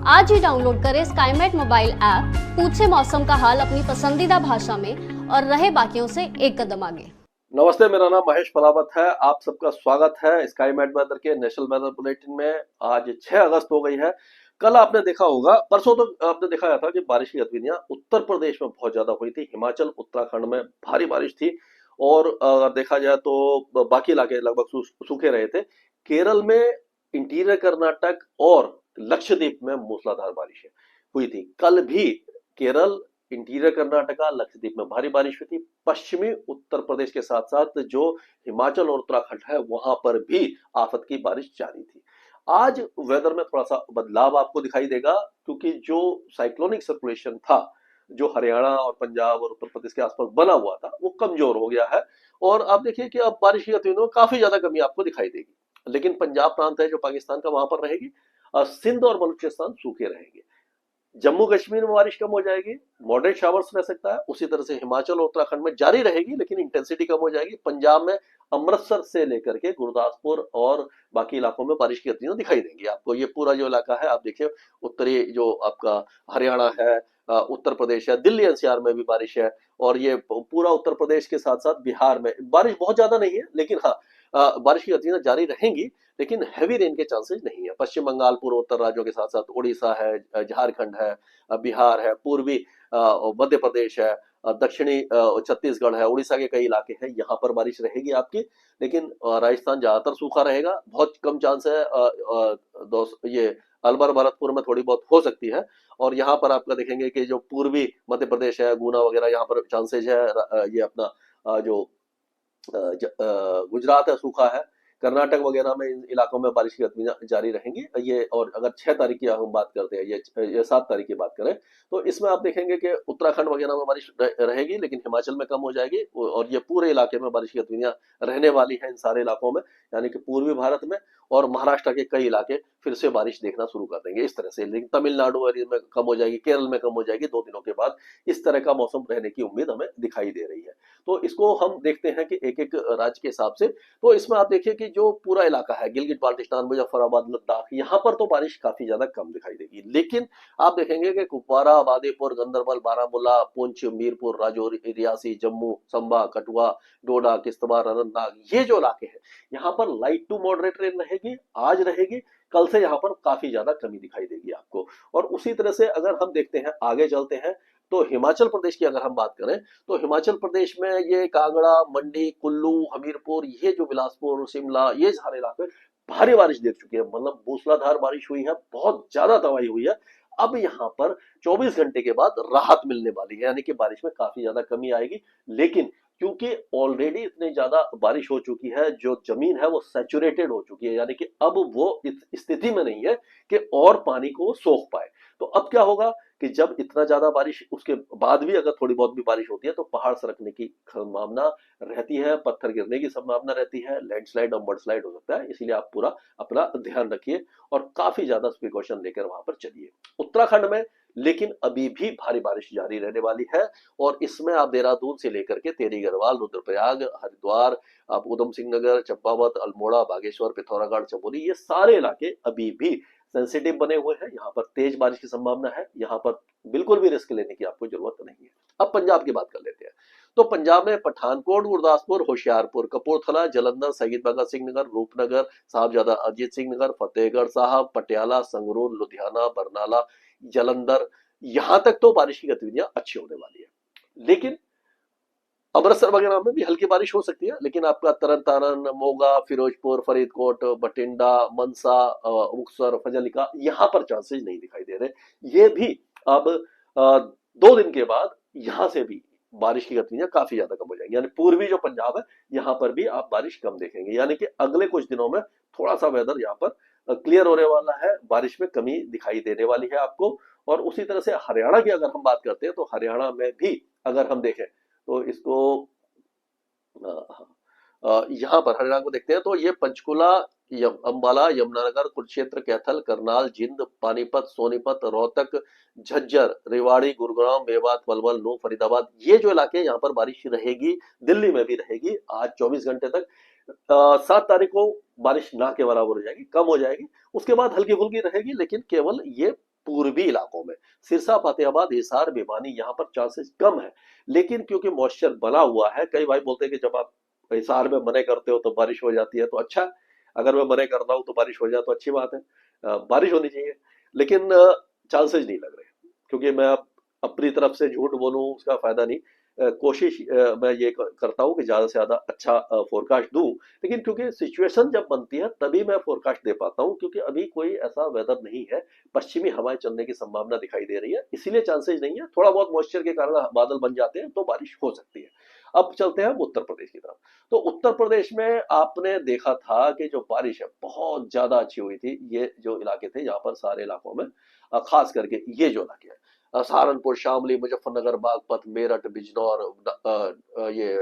आज ही डाउनलोड करें Skymet mobile app, पूछे मौसम का हाल अपनी पसंदीदा भाषा में और रहे बाकियों से एक कदम आगे। नमस्ते, मेरा नाम महेश पलावत है। आप सबका स्वागत है स्काईमेट वेदर के नेशनल वेदर बुलेटिन में। आज 6 अगस्त हो गई है। कल आपने देखा होगा, परसों तो आपने दिखाया था कि बारिश की गतिविधियां उत्तर प्रदेश में बहुत ज्यादा हुई थी। हिमाचल उत्तराखंड में भारी बारिश थी और अगर देखा जाए तो बाकी इलाके लगभग सूखे रहे थे। केरल में, इंटीरियर कर्नाटक और लक्षद्वीप में मूसलाधार बारिश हुई थी। कल भी केरल, इंटीरियर कर्नाटका, लक्षद्वीप में भारी बारिश हुई थी। पश्चिमी उत्तर प्रदेश के साथ साथ जो हिमाचल और उत्तराखंड है वहां पर भी आफत की बारिश जारी थी। आज वेदर में थोड़ा सा बदलाव आपको दिखाई देगा क्योंकि जो साइक्लोनिक सर्कुलेशन था, जो हरियाणा और पंजाब और उत्तर प्रदेश के आसपास बना हुआ था, वो कमजोर हो गया है और आप देखिए कि अब बारिश की गतिविधियों में काफी ज्यादा कमी आपको दिखाई देगी। लेकिन पंजाब प्रांत है जो पाकिस्तान का, वहां पर रहेगी। सिंध और बलूचिस्तान सूखे रहेंगे। जम्मू कश्मीर में बारिश कम हो जाएगी, मॉडरेट शावर्स रह सकता है। उसी तरह से हिमाचल और उत्तराखंड में जारी रहेगी लेकिन इंटेंसिटी कम हो जाएगी। पंजाब में अमृतसर से लेकर के गुरदासपुर और बाकी इलाकों में बारिश की गतिविधियां दिखाई देंगी आपको। ये पूरा जो इलाका है, आप देखिए, उत्तरी जो आपका हरियाणा है, उत्तर प्रदेश है, दिल्ली एनसीआर में भी बारिश है और ये पूरा उत्तर प्रदेश के साथ साथ बिहार में बारिश बहुत ज्यादा नहीं है, लेकिन हाँ, बारिश की गतिविधियां जारी रहेंगी लेकिन हैवी रेन के चांसेस नहीं है। पश्चिम बंगाल, पूर्वोत्तर राज्यों के साथ साथ उड़ीसा है, झारखंड है, बिहार है, पूर्वी मध्य प्रदेश है, दक्षिणी छत्तीसगढ़ है, उड़ीसा के कई इलाके हैं, यहाँ पर बारिश रहेगी आपकी। लेकिन राजस्थान ज्यादातर सूखा रहेगा। बहुत कम चांस है ये अलवर भरतपुर में थोड़ी बहुत हो सकती है। और यहाँ पर आपका देखेंगे कि जो पूर्वी मध्य प्रदेश है, गुना वगैरह, यहाँ पर चांसेज है। ये अपना जो गुजरात है, सूखा है। कर्नाटक वगैरह में, इन इलाकों में बारिश की गतिविधियां जारी रहेंगी ये। और अगर 6 तारीख की हम बात करते हैं, ये 7 तारीख की बात करें तो इसमें आप देखेंगे कि उत्तराखंड वगैरह में बारिश रहेगी लेकिन हिमाचल में कम हो जाएगी और ये पूरे इलाके में बारिश की गतिविधियां रहने वाली है इन सारे इलाकों में। यानी कि पूर्वी भारत में और महाराष्ट्र के कई इलाके फिर से बारिश देखना शुरू कर देंगे इस तरह से। लेकिन तमिलनाडु एरिया में कम हो जाएगी, केरल में कम हो जाएगी 2 दिनों के बाद। इस तरह का मौसम रहने की उम्मीद हमें दिखाई दे रही है। तो इसको हम देखते हैं कि एक एक राज्य के हिसाब से। तो इसमें आप देखिए कि जो पूरा इलाका है, गिलगित बाल्टिस्तान, मुजफ्फराबाद, लद्दाख, यहाँ पर तो बारिश काफी ज्यादा कम दिखाई देगी। लेकिन आप देखेंगे कि कुपवारा, बादेपुर, गंदरबल, बारामूला, पुंछ, मीरपुर, राजौरी, रियासी, जम्मू, संबा, कठुआ, डोडा, किश्तवाड़, अनंतनाग, ये जो इलाके हैं, यहाँ पर लाइट टू मॉडरेट रेन रहेगी, आज रहेगी। कल से यहाँ पर काफी ज्यादा कमी दिखाई देगी आपको। और उसी तरह से अगर हम देखते हैं, आगे चलते हैं, तो हिमाचल प्रदेश की अगर हम बात करें तो हिमाचल प्रदेश में ये कांगड़ा, मंडी, कुल्लू, हमीरपुर, ये जो बिलासपुर, शिमला, ये सारे इलाके भारी बारिश देख चुके हैं। मतलब मूसलाधार बारिश हुई है, बहुत ज्यादा तबाही हुई है। अब यहाँ पर 24 घंटे के बाद राहत मिलने वाली है, यानी कि बारिश में काफी ज्यादा कमी आएगी। लेकिन क्योंकि ऑलरेडी इतनी ज्यादा बारिश हो चुकी है, जो जमीन है वो सैचुरेटेड हो चुकी है, यानी कि अब वो इस स्थिति में नहीं है कि और पानी को सोख पाए। तो अब क्या होगा कि जब इतना ज्यादा बारिश, उसके बाद भी अगर थोड़ी बहुत भी बारिश होती है तो पहाड़ सरकने की संभावना रहती है, पत्थर गिरने की संभावना रहती है, लैंडस्लाइड और मडस्लाइड हो सकता है। इसीलिए आप पूरा अपना ध्यान रखिए और काफी ज्यादा प्रिकॉशन लेकर वहां पर चलिए। उत्तराखंड में लेकिन अभी भी भारी बारिश जारी रहने वाली है और इसमें आप देहरादून से लेकर के तेरी गढ़वाल, रुद्रप्रयाग, हरिद्वार, आप उधम सिंह नगर, चंपावत, अल्मोड़ा, बागेश्वर, पिथौरागढ़, चमोली, ये सारे इलाके अभी भी सेंसिटिव बने हुए हैं। यहाँ पर तेज बारिश की संभावना है, यहाँ पर बिल्कुल भी रिस्क लेने की आपको जरूरत नहीं है। अब पंजाब की बात कर लेते हैं। तो पंजाब में पठानकोट, गुरदासपुर, होशियारपुर, कपूरथला, जलंधर, शहीद भगत सिंह नगर, रूपनगर, साहबजादा अजीत सिंह नगर, फतेहगढ़ साहब, पटियाला, संगरूर, लुधियाना, बरनाला, जलंधर, यहां तक तो बारिश की गतिविधियां अच्छी होने वाली है। लेकिन अमृतसर वगैरह में भी हल्की बारिश हो सकती है, लेकिन आपका तरन तारन, मोगा, फिरोजपुर, फरीदकोट, बठिंडा, मनसा, मुक्तसर, फजलिका, यहाँ पर चांसेस नहीं दिखाई दे रहे। ये भी अब 2 दिन के बाद यहां से भी बारिश की गतिविधियां काफी ज्यादा कम हो जाएंगी। यानी पूर्वी जो पंजाब है, यहाँ पर भी आप बारिश कम देखेंगे। यानी कि अगले कुछ दिनों में थोड़ा सा वेदर यहाँ पर क्लियर होने वाला है, बारिश में कमी दिखाई देने वाली है आपको। और उसी तरह से हरियाणा की अगर हम बात करते हैं तो हरियाणा में भी अगर हम देखें तो इसको यहाँ पर हरियाणा को देखते हैं तो ये पंचकुला, अंबाला, यमुनानगर, कुरुक्षेत्र, कैथल, करनाल, जिंद, पानीपत, सोनीपत, रोहतक, झज्जर, रेवाड़ी, गुरुग्राम, मेवात, पलवल, नूह, फरीदाबाद, ये जो इलाके यहाँ पर बारिश रहेगी। दिल्ली में भी रहेगी आज 24 घंटे तक। 7 तारीख को बारिश ना के बराबर हो जाएगी, कम हो जाएगी। उसके बाद हल्की फुल्की रहेगी, लेकिन केवल ये पूर्वी इलाकों में सिरसा, फतेहाबाद, हिसार, भिवानी यहाँ पर चांसेस कम है। लेकिन क्योंकि मॉइस्चर बना हुआ है, कई भाई बोलते हैं कि जब आप हिसार में मने करते हो तो बारिश हो जाती है, तो अच्छा, अगर मैं मने कर रहा हूँ तो बारिश हो जाए तो अच्छी बात है, बारिश होनी चाहिए। लेकिन चांसेस नहीं लग रहे, क्योंकि मैं अब अपनी तरफ से झूठ बोलूं उसका फायदा नहीं। कोशिश मैं ये करता हूँ कि ज्यादा से ज्यादा अच्छा फोरकास्ट दूं, लेकिन क्योंकि सिचुएशन जब बनती है तभी मैं फोरकास्ट दे पाता हूँ, क्योंकि अभी कोई ऐसा वेदर नहीं है। पश्चिमी हवाएं चलने की संभावना दिखाई दे रही है, इसीलिए चांसेस नहीं है। थोड़ा बहुत मॉइस्चर के कारण बादल बन जाते हैं तो बारिश हो सकती है। अब चलते हैं हम उत्तर प्रदेश की तरफ। तो उत्तर प्रदेश में आपने देखा था कि जो बारिश है बहुत ज्यादा अच्छी हुई थी। ये जो इलाके थे यहाँ पर सारे इलाकों में, खास करके ये जो इलाके हैं, सहारनपुर, शामली, मुजफ्फरनगर, बागपत, मेरठ, बिजनौर, ये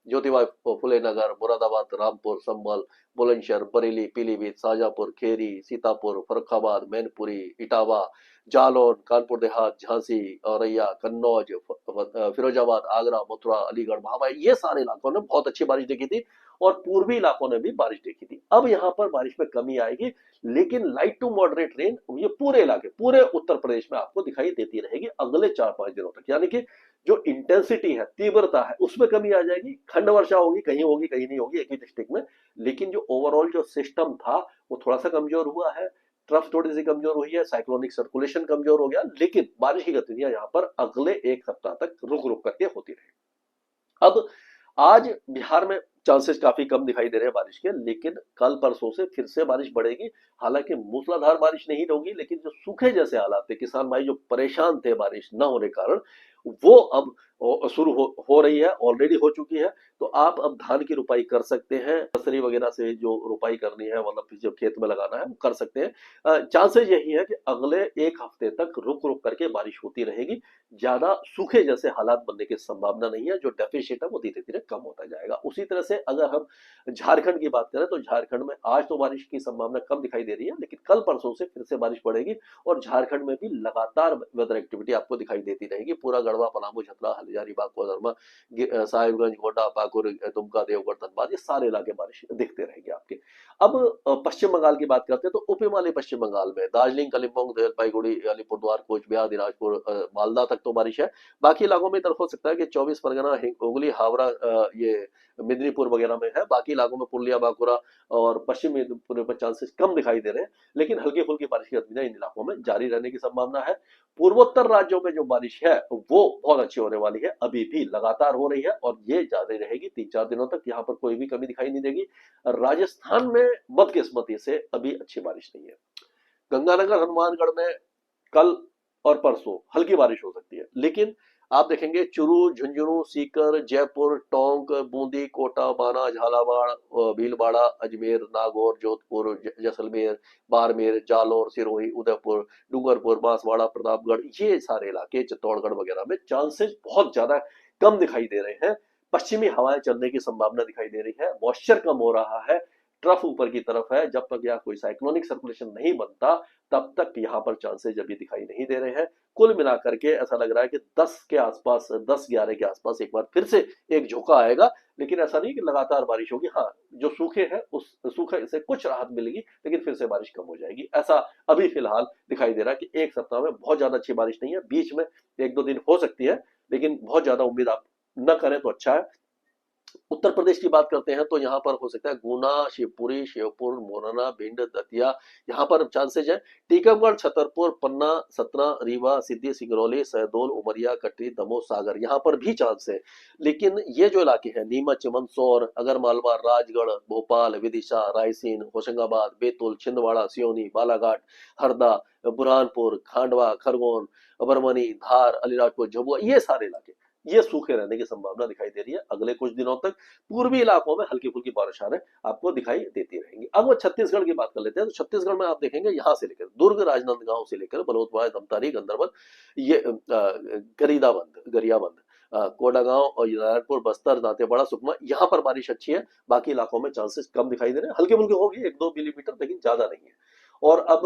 ज्योतिबा फुले नगर, मुरादाबाद, रामपुर, संभल, बुलंदशहर, बरेली, पीलीभीत, शाजापुर, खेरी, सीतापुर, फर्रुखाबाद, मैनपुरी, इटावा, जालौन, कानपुर देहात, झांसी, औरैया, कन्नौज, फिरोजाबाद, आगरा, मथुरा, अलीगढ़, भाभा, ये सारे इलाकों ने बहुत अच्छी बारिश देखी थी और पूर्वी इलाकों ने भी बारिश देखी थी। अब यहाँ पर बारिश में कमी आएगी, लेकिन लाइट टू मॉडरेट रेन ये पूरे इलाके, पूरे उत्तर प्रदेश में आपको दिखाई देती रहेगी अगले 4-5 दिनों तक। यानी कि जो इंटेंसिटी है, तीव्रता है, उसमें कमी आ जाएगी। खंड वर्षा होगी, कहीं नहीं होगी एक ही डिस्ट्रिक्ट में, लेकिन जो ओवरऑल जो सिस्टम था वो थोड़ा सा कमजोर हुआ है। ट्रफ थोड़ी सी कमजोर हुई है, साइक्लोनिक सर्कुलेशन कमजोर हो गया, लेकिन बारिश की गतिविधियां यहाँ पर अगले एक सप्ताह तक रुक रुक करके होती रहेगी। अब आज बिहार में चांसेस काफी कम दिखाई दे रहे हैं बारिश के, लेकिन कल परसों से फिर से बारिश बढ़ेगी। हालांकि मूसलाधार बारिश नहीं होगी, लेकिन जो सूखे जैसे हालात थे, किसान भाई जो परेशान थे बारिश न होने के कारण, वो अब शुरू हो रही है, ऑलरेडी हो चुकी है। तो आप अब धान की रुपाई कर सकते हैं, नर्सरी वगैरह से जो रुपाई करनी है, मतलब जो खेत में लगाना है वो कर सकते हैं। चांसेस यही है कि अगले एक हफ्ते तक रुक रुक करके बारिश होती रहेगी। ज्यादा सूखे जैसे हालात बनने की संभावना नहीं है। जो डेफिसिट है वो धीरे धीरे कम होता जाएगा। उसी तरह से अगर हम झारखंड की बात करें तो झारखंड में आज तो बारिश की संभावना कम दिखाई दे रही है, लेकिन कल परसों से फिर से बारिश बढ़ेगी और झारखंड में भी लगातार वेदर एक्टिविटी आपको दिखाई देती रहेगी। पूरा गढ़वा, पलामू, छतरा, हजारीबाग, कोडरमा, साहिबगंज, गोड्डा, पाकुड़, दुमका, देवगढ़, धनबाद, ये सारे इलाके बारिश दिखते रहेंगे आपके। अब पश्चिम बंगाल की बात करते हैं तो उप हिमालय पश्चिम बंगाल में दार्जिलिंग, कलिम्पोंग, जलपाईगुड़ी, अलीपुरद्वार, कोच बिहार, दिनाजपुर, मालदा तक तो बारिश है। बाकी इलाकों में तरफ हो सकता है कि 24 परगना, हुगली, हावड़ा, ये मेदिनीपुर वगैरह में है। बाकी इलाकों में पुरुलिया, बांकुरा और पश्चिम मेदिनीपुर में चांसेस कम दिखाई दे रहे हैं, लेकिन हल्की फुल्की बारिश की गतिविधियां इन इलाकों में जारी रहने की संभावना है। पूर्वोत्तर राज्यों में जो बारिश है वो बहुत अच्छी होने वाली है, अभी भी लगातार हो रही है और ये जारी रहेगी 3-4 दिनों तक। यहाँ पर कोई भी कमी दिखाई नहीं देगी। राजस्थान में बदकिस्मती से अभी अच्छी बारिश नहीं है। गंगानगर, हनुमानगढ़ में कल और परसों हल्की बारिश हो सकती है, लेकिन आप देखेंगे चुरू, झुंझुनू, सीकर, जयपुर, टोंक, बूंदी, कोटा, बाना, झालावाड़, भीलवाड़ा, अजमेर, नागौर, जोधपुर, जैसलमेर, बाड़मेर, जालौर, सिरोही, उदयपुर, डूंगरपुर, बांसवाड़ा, प्रतापगढ़, ये सारे इलाके, चित्तौड़गढ़ वगैरह में चांसेस बहुत ज्यादा कम दिखाई दे रहे हैं। पश्चिमी हवाएं चलने की संभावना दिखाई दे रही है, मॉइस्चर कम हो रहा है, ट्रफ ऊपर की तरफ है। जब तक यहाँ कोई साइक्लोनिक सर्कुलेशन नहीं बनता तब तक यहाँ पर चांसेस अभी दिखाई नहीं दे रहे हैं। कुल मिलाकर के ऐसा लग रहा है कि 10 के आसपास, 10-11 के आसपास एक बार फिर से एक झोंका आएगा, लेकिन ऐसा नहीं कि लगातार बारिश होगी। हाँ, जो सूखे हैं उस सूखे से कुछ राहत मिलेगी, लेकिन फिर से बारिश कम हो जाएगी। ऐसा अभी फिलहाल दिखाई दे रहा है कि एक सप्ताह में बहुत ज्यादा अच्छी बारिश नहीं है, बीच में 1-2 दिन हो सकती है, लेकिन बहुत ज्यादा उम्मीद आप न करें तो अच्छा है। उत्तर प्रदेश की बात करते हैं तो यहाँ पर हो सकता है गुना, शिवपुरी, श्योपुर, मोरना, भिंड, दतिया, यहाँ पर चांसेज है। टीकमगढ़, छतरपुर, पन्ना, सतना, रीवा, सिद्धि, सिंगरौली, शहडोल, उमरिया, कटरी, दमोह, सागर, यहाँ पर भी चांस है। लेकिन ये जो इलाके हैं नीमच, मंदसौर, अगरमालवा, राजगढ़, भोपाल, विदिशा, रायसेन, होशंगाबाद, बैतूल, छिंदवाड़ा, सियोनी, बालाघाट, हरदा, बुरहानपुर, खांडवा, खरगोन, बरमनी, धार, अलीराजपुर, झाबुआ, ये सारे इलाके ये सूखे रहने की संभावना दिखाई दे रही है। अगले कुछ दिनों तक पूर्वी इलाकों में हल्की फुल्की बारिशां आपको दिखाई देती रहेंगी। अब वो छत्तीसगढ़ की बात कर लेते हैं तो छत्तीसगढ़ में आप देखेंगे यहाँ से लेकर दुर्ग, राजनांदगांव से लेकर बलोतवाड़ा, धमतारी, गंदरबल, ये गरियाबंद, कोडागांव और नारायणपुर, बस्तर, दांतेवाड़ा, सुकमा, यहाँ पर बारिश अच्छी है। बाकी इलाकों में चांसेस कम दिखाई दे रहे हैं, हल्की फुल्की होगी 1-2 मिलीमीटर, लेकिन ज्यादा नहीं है। और अब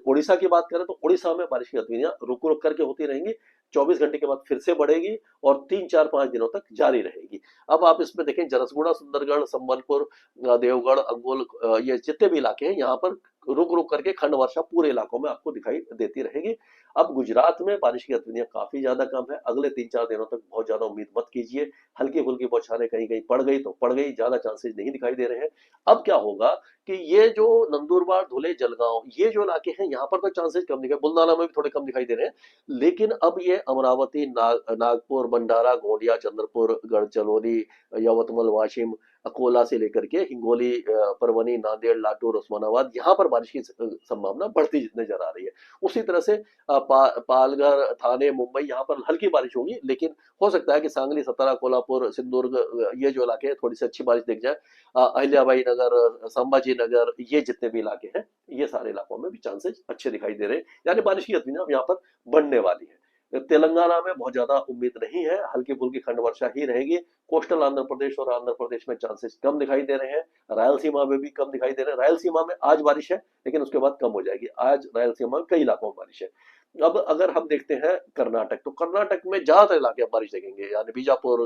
उड़ीसा की बात करें तो उड़ीसा में बारिश की गतिविधियां रुक रुक करके होती रहेंगी। 24 घंटे के बाद फिर से बढ़ेगी और 3-4-5 दिनों तक जारी रहेगी। अब आप इसमें देखें जनसगुड़ा, सुंदरगढ़, संबलपुर, देवगढ़, अंगोल, ये जितने भी इलाके हैं यहाँ पर रुक करके खंड वर्षा पूरे इलाकों में आपको दिखाई देती रहेगी। अब गुजरात में बारिश की गतिविधियां काफी ज्यादा कम है। अगले 3-4 दिनों तक बहुत ज्यादा उम्मीद मत कीजिए। हल्की फुल्की बौछारें कहीं कहीं पड़ गई तो पड़ गई, ज्यादा चांसेस नहीं दिखाई दे रहे हैं। अब क्या होगा कि ये जो नंदुरबार, धुले, जलगांव, ये जो इलाके हैं यहाँ पर तो चांसेस कम दिखाई, बुलढाना में भी थोड़े कम दिखाई दे रहे हैं, लेकिन अब ये अमरावती, नागपुर, भंडारा, गोंदिया, चंद्रपुर, गढ़चिरौली, यवतमाल, वाशिम, अकोला से लेकर के हिंगोली, परवनी, नांदेड़, लातूर, उस्मानाबाद, यहाँ पर बारिश की संभावना बढ़ती नजर आ रही है। उसी तरह से पालघर, थाने, मुंबई, यहाँ पर हल्की बारिश होगी, लेकिन हो सकता है कि सांगली, सतारा, कोल्हापुर, सिंधुदुर्ग, ये जो इलाके हैं थोड़ी सी अच्छी बारिश दिख जाए। अहिल्याबाई नगर, संभाजी नगर, ये जितने भी इलाके हैं, ये सारे इलाकों में भी चांसेस अच्छे दिखाई दे रहे हैं, यानी बारिश की गतिविधियां यहाँ पर बढ़ने वाली है। तेलंगाना में बहुत ज्यादा उम्मीद नहीं है, हल्की फुल्की खंड वर्षा ही रहेगी। कोस्टल आंध्र प्रदेश और आंध्र प्रदेश में चांसेस कम दिखाई दे रहे हैं, रायलसीमा में भी कम दिखाई दे रहे हैं। रायलसीमा में आज बारिश है, लेकिन उसके बाद कम हो जाएगी। आज रायलसीमा में कई इलाकों में बारिश है। अब अगर हम देखते हैं कर्नाटक, तो कर्नाटक में ज्यादातर इलाके बारिश देखेंगे, यानी बीजापुर,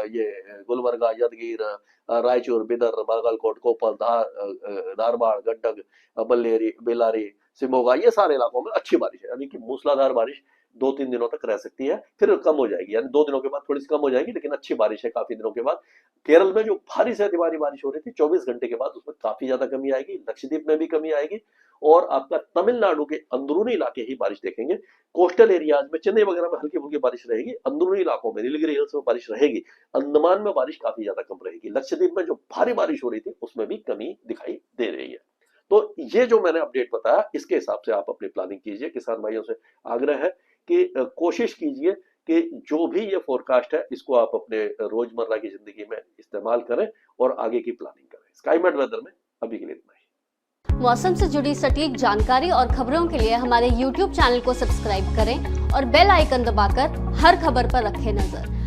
ये गुलबर्गा, यादगीर, रायचूर, बिदर, बागलकोट, कोपल, धारवाड़, गंडक, बल्लेरी, बेलारी, सिमोगा, ये सारे इलाकों में अच्छी बारिश है, यानी कि मूसलाधार बारिश 2-3 दिनों तक रह सकती है, फिर कम हो जाएगी, यानी 2 दिनों के बाद थोड़ी सी कम हो जाएगी, लेकिन अच्छी बारिश है काफी दिनों के बाद। केरल में जो भारी से अति भारी बारिश हो रही थी 24 घंटे के बाद, उसमें काफी ज्यादा कमी आएगी। लक्षद्वीप में भी कमी आएगी और आपका तमिलनाडु के अंदरूनी इलाके ही बारिश देखेंगे। कोस्टल एरियाज में, चेन्नई वगैरह में हल्की फुल्की बारिश रहेगी, अंदरूनी इलाकों में, नीलगिरी हिल्स में बारिश रहेगी। अंडमान में बारिश काफी ज्यादा कम रहेगी। लक्षद्वीप में जो भारी बारिश हो रही थी उसमें भी कमी दिखाई दे रही है। तो ये जो मैंने अपडेट बताया, इसके हिसाब से आप अपनी प्लानिंग कीजिए। किसान भाइयों से आग्रह है कि कोशिश कीजिए कि जो भी ये फोरकास्ट है इसको आप अपने रोजमर्रा की जिंदगी में इस्तेमाल करें और आगे की प्लानिंग करें। स्काईमेट वेदर में अभी के लिए इतना ही। मौसम से जुड़ी सटीक जानकारी और खबरों के लिए हमारे YouTube चैनल को सब्सक्राइब करें और बेल आइकन दबाकर हर खबर पर रखें नजर।